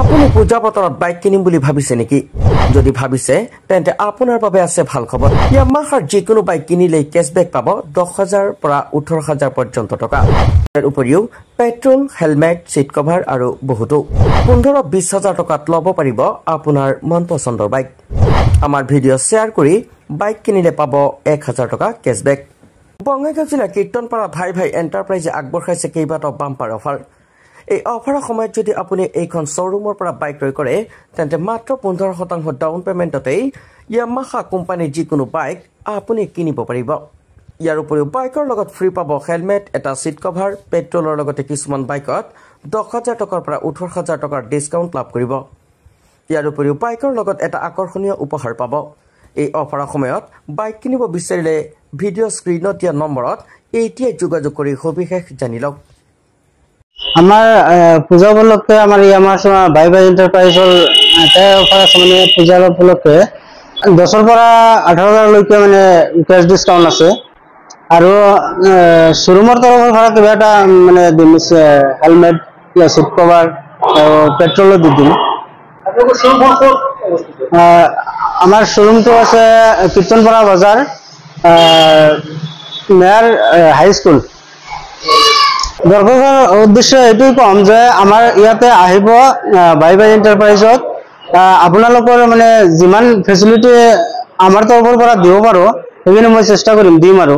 আপুনি পূজা বতৰত বাইক কিনিম বুলি ভাবিছে নেকি যদি ভাবিছে তেন্তে আপোনাৰ বাবে আছে ভাল খবৰ ইয়ামাহাৰ যিকোনো বাইক কিনিলেই কেশবেক পাব 10,000 পৰা 18,000 পৰ্যন্ত টকা ইয়াৰ উপৰিও পেট্ৰল হেলমেট সিট কভাৰ আৰু বহুতো 15-20,000 টকাত ল'ব পাৰিব আপোনাৰ মন পছন্দৰ বাইক আমাৰ ভিডিঅ' শ্বেয়াৰ কৰি বাইক কিনিলে পাব 1,000 টকা কেশবেক বঙাইগাঁও জিলা কীৰ্তনপাৰা ভাই ভাই এণ্টাৰপ্ৰাইজে আগবঢ়াইছে কেইবাটাও বাম্পাৰ অফাৰ এই অফাৰৰ সময়ত যদি আপুনি এইখন শ্বৰুমৰ পৰা বাইক ক্ৰয় কৰে তেন্তে মাত্ৰ 15% ডাউন পেমেণ্টতেই ইয়ামাহা কোম্পানীৰ যিকোনো বাইক আপুনি কিনিব পাৰিব ইয়াৰ উপৰিও বাইকৰ লগত ফ্ৰী পাব হেলমেট এটা সিট কভাৰ পেট্ৰলৰ লগতে কিছুমান বাইকত 10,000 টকাৰ পৰা 18,000 টকাৰ ডিসকাউন্ট লাভ কৰিব ইয়াৰ উপৰিও বাইকৰ লগত এটা আকৰ্ষণীয় উপহাৰ পাব এই অফাৰৰ সময়ত বাইক কিনিব বিচাৰিলে ভিডিঅ' স্ক্ৰীনত দিয়া নম্বৰত এতিয়াই যোগাযোগ কৰি সবিশেষ জানি লওক আমাৰ পূজা উপলক্ষে আমাৰ ইয়ামাহা বাই বাই এণ্টাৰপ্ৰাইজৰ এটা অফাৰ আছে মানে পূজা উপলক্ষে 10 পৰা 18,000 লৈকে মানে কেছ ডিসকাউন্ট আছে আৰু শ্বৰুমৰ তৰফৰ পৰা কিবা এটা মানে হেলমেট সিট কভাৰ আৰু পেট্ৰলৰ দি দিম আমাৰ শ্বৰুমটো আছে কীৰ্তনপাৰা বজাৰ মেয়াৰ হাই স্কুল দৰ্শকৰ উদ্দেশ্য এইটোই কম যে আমাৰ ইয়াতে আহিব বাই বাই এণ্টাৰপ্ৰাইজত আপোনালোকৰ মানে যিমান ফেচিলিটি আমাৰ তৰফৰ পৰা দিব পাৰো সেইখিনি মই চেষ্টা কৰিম দিম আৰু